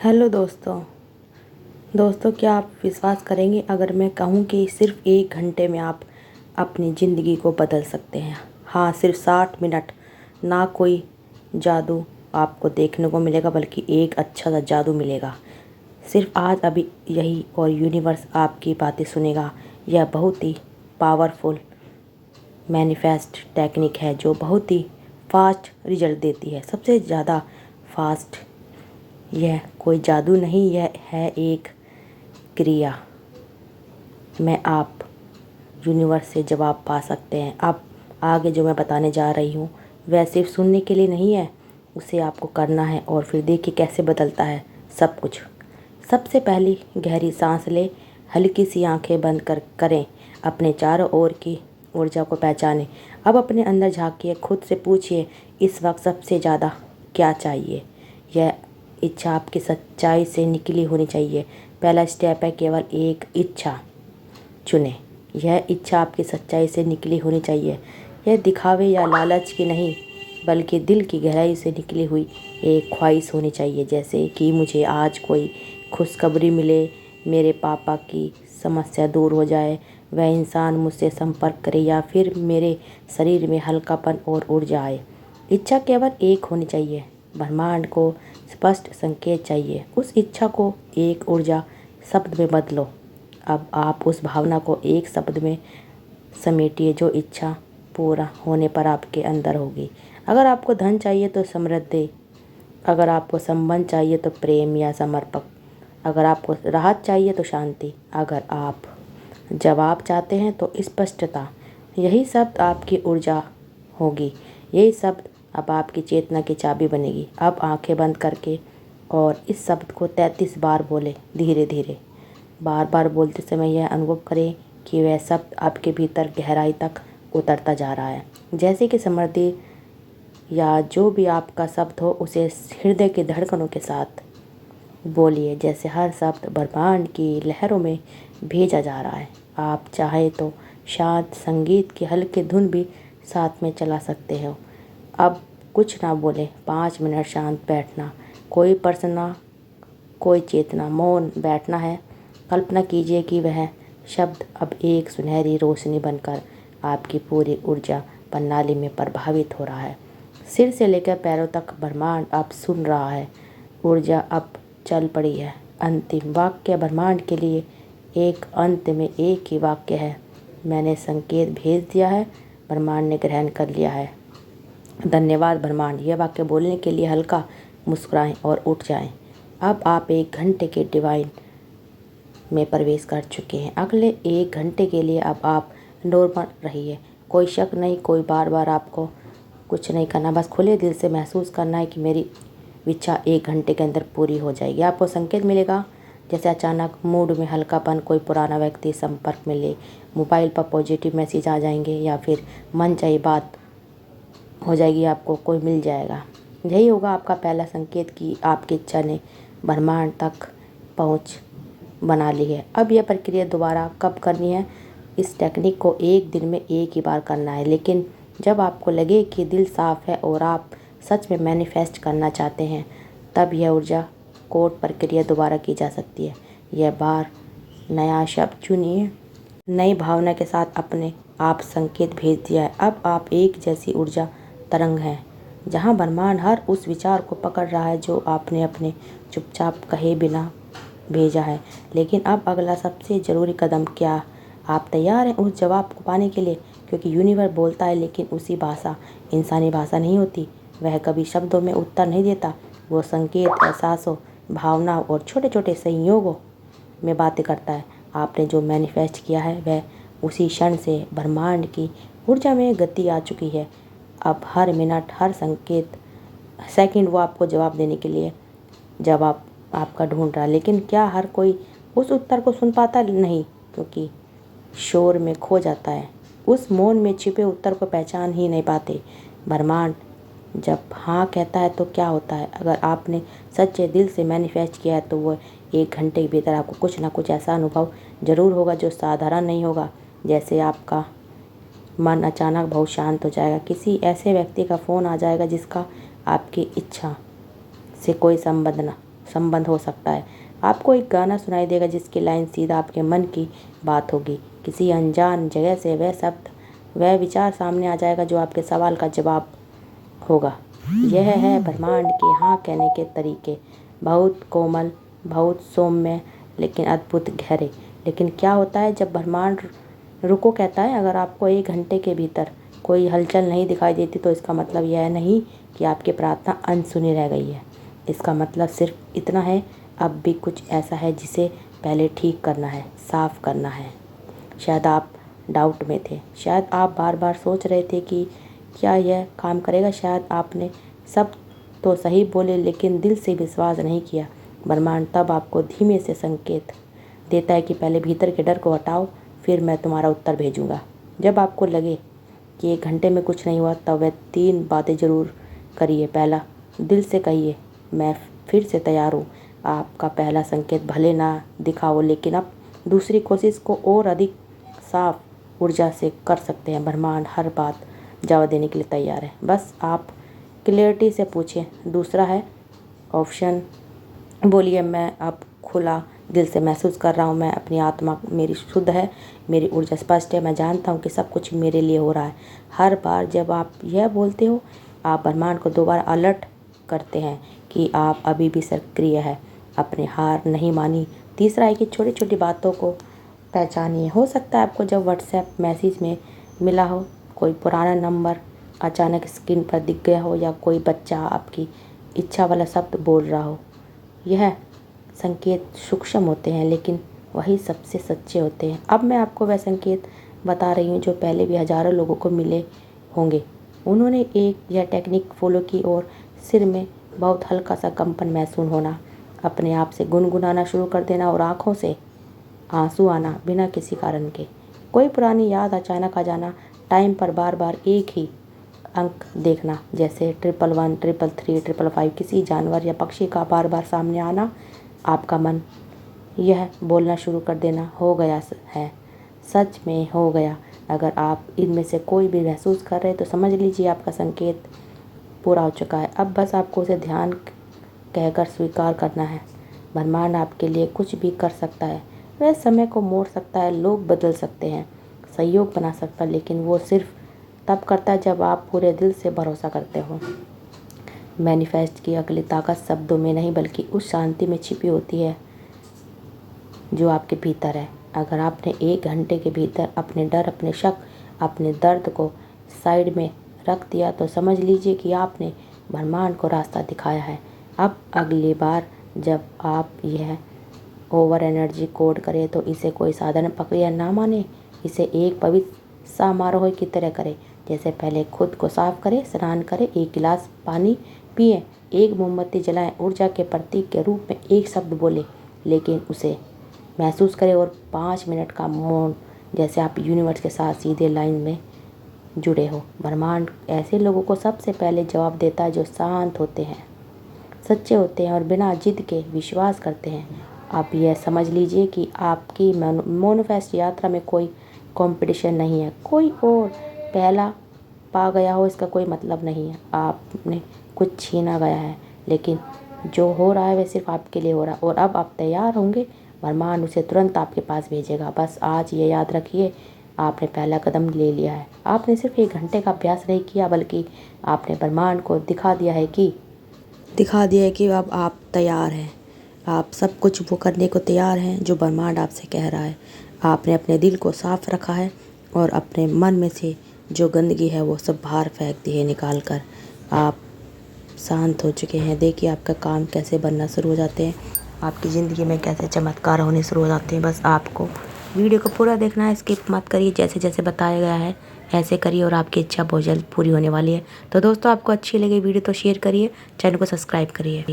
Hello दोस्तों क्या आप विश्वास करेंगे अगर मैं कहूँ कि सिर्फ 1 घंटे में आप अपनी ज़िंदगी को बदल सकते हैं। हाँ, सिर्फ 60 मिनट। ना कोई जादू आपको देखने को मिलेगा बल्कि एक अच्छा सा जादू मिलेगा। सिर्फ आज अभी यही और यूनिवर्स आपकी बातें सुनेगा। यह बहुत ही पावरफुल मैनिफेस्ट टेक्निक है जो बहुत ही फास्ट रिजल्ट देती है, सबसे ज़्यादा फास्ट। यह कोई जादू नहीं, यह है एक क्रिया में आप यूनिवर्स से जवाब पा सकते हैं। अब आगे जो मैं बताने जा रही हूँ वह सिर्फ सुनने के लिए नहीं है, उसे आपको करना है और फिर देखिए कैसे बदलता है सब कुछ। सबसे पहली गहरी सांस ले, हल्की सी आंखें बंद करें, अपने चारों ओर की ऊर्जा को पहचानें। अब अपने अंदर झांकिए, खुद से पूछिए इस वक्त सबसे ज़्यादा क्या चाहिए। यह इच्छा आपकी सच्चाई से निकली होनी चाहिए। पहला स्टेप है केवल एक इच्छा चुनें। यह इच्छा आपकी सच्चाई से निकली होनी चाहिए। यह दिखावे या लालच की नहीं बल्कि दिल की गहराई से निकली हुई एक ख्वाहिश होनी चाहिए, जैसे कि मुझे आज कोई खुशखबरी मिले, मेरे पापा की समस्या दूर हो जाए, वह इंसान मुझसे संपर्क करे या फिर मेरे शरीर में हल्कापन और ऊर्जा आए। इच्छा केवल एक होनी चाहिए, ब्रह्मांड को स्पष्ट संकेत चाहिए। उस इच्छा को एक ऊर्जा शब्द में बदलो। अब आप उस भावना को एक शब्द में समेटिए जो इच्छा पूरा होने पर आपके अंदर होगी। अगर आपको धन चाहिए तो समृद्धि, अगर आपको संबंध चाहिए तो प्रेम या समर्पक, अगर आपको राहत चाहिए तो शांति, अगर आप जवाब चाहते हैं तो स्पष्टता। यही शब्द आपकी ऊर्जा होगी, यही शब्द अब आपकी चेतना की चाबी बनेगी। अब आंखें बंद करके और इस शब्द को 33 बार बोले, धीरे धीरे। बार बार बोलते समय यह अनुभव करें कि वह शब्द आपके भीतर गहराई तक उतरता जा रहा है। जैसे कि समृद्धि या जो भी आपका शब्द हो उसे हृदय की धड़कनों के साथ बोलिए, जैसे हर शब्द ब्रह्मांड की लहरों में भेजा जा रहा है। आप चाहे तो शांत संगीत की हल्की धुन भी साथ में चला सकते हो। अब कुछ ना बोले, 5 मिनट शांत बैठना, कोई प्रश्न ना, कोई चेतना, मौन बैठना है। कल्पना कीजिए कि वह शब्द अब एक सुनहरी रोशनी बनकर आपकी पूरी ऊर्जा प्रणाली में प्रभावित हो रहा है। सिर से लेकर पैरों तक ब्रह्मांड अब सुन रहा है। ऊर्जा अब चल पड़ी है। अंतिम वाक्य ब्रह्मांड के लिए एक अंत में एक ही वाक्य है, मैंने संकेत भेज दिया है, ब्रह्मांड ने ग्रहण कर लिया है। धन्यवाद ब्रह्मांड। यह वाक्य बोलने के लिए हल्का मुस्कुराएं और उठ जाएं। अब आप 1 घंटे के डिवाइन में प्रवेश कर चुके हैं। अगले 1 घंटे के लिए अब आप नॉर्मल रहिए। कोई शक नहीं, कोई बार बार आपको कुछ नहीं करना, बस खुले दिल से महसूस करना है कि मेरी इच्छा 1 घंटे के अंदर पूरी हो जाएगी। आपको संकेत मिलेगा, जैसे अचानक मूड में हल्कापन, कोई पुराना व्यक्ति संपर्क मिले, मोबाइल पर पॉजिटिव मैसेज आ जाएंगे या फिर मनचाही बात हो जाएगी, आपको कोई मिल जाएगा। यही होगा आपका पहला संकेत कि आपकी इच्छा ने ब्रह्मांड तक पहुंच बना ली है। अब यह प्रक्रिया दोबारा कब करनी है? इस टेक्निक को एक दिन में एक ही बार करना है, लेकिन जब आपको लगे कि दिल साफ है और आप सच में मैनिफेस्ट करना चाहते हैं, तब यह ऊर्जा कोड प्रक्रिया दोबारा की जा सकती है। यह बार नया शब्द चुनिए, नई भावना के साथ अपने आप संकेत भेज दिया है। अब आप एक जैसी ऊर्जा तरंग हैं, जहां ब्रह्मांड हर उस विचार को पकड़ रहा है जो आपने अपने चुपचाप कहे बिना भेजा है। लेकिन अब अगला सबसे ज़रूरी कदम क्या? आप तैयार हैं उस जवाब को पाने के लिए? क्योंकि यूनिवर्स बोलता है, लेकिन उसी भाषा, इंसानी भाषा नहीं होती। वह कभी शब्दों में उत्तर नहीं देता, वो संकेत, एहसासों, भावना और छोटे छोटे संयोगों में बातें करता है। आपने जो मैनिफेस्ट किया है वह उसी क्षण से ब्रह्मांड की ऊर्जा में गति आ चुकी है। अब हर मिनट, हर संकेत, सेकंड वो आपको जवाब देने के लिए जवाब आपका ढूंढ रहा है। लेकिन क्या हर कोई उस उत्तर को सुन पाता? नहीं, क्योंकि शोर में खो जाता है, उस मौन में छिपे उत्तर को पहचान ही नहीं पाते। ब्रह्मांड जब हाँ कहता है तो क्या होता है? अगर आपने सच्चे दिल से मैनिफेस्ट किया है तो वो 1 घंटे के भीतर आपको कुछ ना कुछ ऐसा अनुभव ज़रूर होगा जो साधारण नहीं होगा। जैसे आपका मन अचानक बहुत शांत हो जाएगा, किसी ऐसे व्यक्ति का फ़ोन आ जाएगा जिसका आपकी इच्छा से कोई संबंध ना संबंध हो सकता है। आपको एक गाना सुनाई देगा जिसकी लाइन सीधा आपके मन की बात होगी। किसी अनजान जगह से वह शब्द, वह विचार सामने आ जाएगा जो आपके सवाल का जवाब होगा। यह है ब्रह्मांड के हाँ कहने के तरीके। बहुत कोमल, बहुत सौम्य, लेकिन अद्भुत गहरे। लेकिन क्या होता है जब ब्रह्मांड रुको कहता है? अगर आपको 1 घंटे के भीतर कोई हलचल नहीं दिखाई देती तो इसका मतलब यह नहीं कि आपकी प्रार्थना अनसुनी रह गई है। इसका मतलब सिर्फ इतना है, अब भी कुछ ऐसा है जिसे पहले ठीक करना है, साफ करना है। शायद आप डाउट में थे, शायद आप बार बार सोच रहे थे कि क्या यह काम करेगा। शायद आपने सब तो सही बोले लेकिन दिल से विश्वास नहीं किया। ब्रह्मांड तब आपको धीमे से संकेत देता है कि पहले भीतर के डर को हटाओ, फिर मैं तुम्हारा उत्तर भेजूँगा। जब आपको लगे कि 1 घंटे में कुछ नहीं हुआ तब वह 3 बातें ज़रूर करिए। पहला, दिल से कहिए मैं फिर से तैयार हूँ। आपका पहला संकेत भले ना दिखा हो लेकिन अब दूसरी कोशिश को और अधिक साफ ऊर्जा से कर सकते हैं। ब्रह्मांड हर बात जवाब देने के लिए तैयार है, बस आप क्लियरिटी से पूछिए। दूसरा है ऑप्शन, बोलिए मैं अब खुला दिल से महसूस कर रहा हूँ, मैं अपनी आत्मा मेरी शुद्ध है, मेरी ऊर्जा स्पष्ट है, मैं जानता हूँ कि सब कुछ मेरे लिए हो रहा है। हर बार जब आप यह बोलते हो आप ब्रह्मांड को दोबारा अलर्ट करते हैं कि आप अभी भी सक्रिय है, अपनी हार नहीं मानी। तीसरा है कि छोटी छोटी बातों को पहचानिए। हो सकता है आपको जब व्हाट्सएप मैसेज में मिला हो, कोई पुराना नंबर अचानक स्क्रीन पर दिख गया हो, या कोई बच्चा आपकी इच्छा वाला शब्द बोल रहा हो। यह संकेत सूक्ष्म होते हैं लेकिन वही सबसे सच्चे होते हैं। अब मैं आपको वह संकेत बता रही हूँ जो पहले भी हज़ारों लोगों को मिले होंगे। उन्होंने यह टेक्निक फॉलो की और सिर में बहुत हल्का सा कंपन महसूस होना, अपने आप से गुनगुनाना शुरू कर देना और आँखों से आंसू आना बिना किसी कारण के। कोई पुरानी याद अचानक आ जाना, टाइम पर बार बार एक ही अंक देखना, जैसे 111, 333, 555, किसी जानवर या पक्षी का बार बार सामने आना। आपका मन यह बोलना शुरू कर देना, हो गया है, सच में हो गया। अगर आप इनमें से कोई भी महसूस कर रहे हैं तो समझ लीजिए आपका संकेत पूरा हो चुका है। अब बस आपको उसे ध्यान कहकर स्वीकार करना है। ब्रह्मांड आपके लिए कुछ भी कर सकता है। वह समय को मोड़ सकता है, लोग बदल सकते हैं, सहयोग बना सकता है, लेकिन वो सिर्फ तब करता है जब आप पूरे दिल से भरोसा करते हो। मैनिफेस्ट की अगली ताकत शब्दों में नहीं बल्कि उस शांति में छिपी होती है जो आपके भीतर है। अगर आपने 1 घंटे के भीतर अपने डर, अपने शक, अपने दर्द को साइड में रख दिया तो समझ लीजिए कि आपने ब्रह्मांड को रास्ता दिखाया है। अब अगली बार जब आप यह ओवर एनर्जी कोड करें तो इसे कोई साधारण प्रक्रिया ना माने, इसे एक पवित्र समारोह की तरह करें। जैसे पहले खुद को साफ करें, स्नान करें, 1 गिलास पानी पिए, एक मोमबत्ती जलाएं, ऊर्जा के प्रतीक के रूप में एक शब्द बोले, लेकिन उसे महसूस करें और 5 मिनट का मौन, जैसे आप यूनिवर्स के साथ सीधे लाइन में जुड़े हो। ब्रह्मांड ऐसे लोगों को सबसे पहले जवाब देता है जो शांत होते हैं, सच्चे होते हैं और बिना जिद के विश्वास करते हैं। आप यह समझ लीजिए कि आपकी मैनिफेस्ट यात्रा में कोई कंपटीशन नहीं है, कोई और पहला पा गया हो इसका कोई मतलब नहीं है। आपने कुछ छीना गया है, लेकिन जो हो रहा है वह सिर्फ आपके लिए हो रहा है और अब आप तैयार होंगे, ब्रह्मांड उसे तुरंत आपके पास भेजेगा। बस आज ये याद रखिए, आपने पहला कदम ले लिया है। आपने सिर्फ 1 घंटे का अभ्यास नहीं किया, बल्कि आपने ब्रह्मांड को दिखा दिया है कि अब आप तैयार हैं। आप सब कुछ वो करने को तैयार हैं जो ब्रह्मांड आपसे कह रहा है। आपने अपने दिल को साफ रखा है और अपने मन में से जो गंदगी है वो सब बाहर फेंक दी है निकाल कर। आप शांत हो चुके हैं। देखिए आपका काम कैसे बनना शुरू हो जाते हैं, आपकी ज़िंदगी में कैसे चमत्कार होने शुरू हो जाते हैं। बस आपको वीडियो को पूरा देखना है, स्किप मत करिए। जैसे जैसे बताया गया है ऐसे करिए और आपकी इच्छा बहुत जल्द पूरी होने वाली है। तो दोस्तों, आपको अच्छी लगी वीडियो तो शेयर करिए, चैनल को सब्सक्राइब करिए।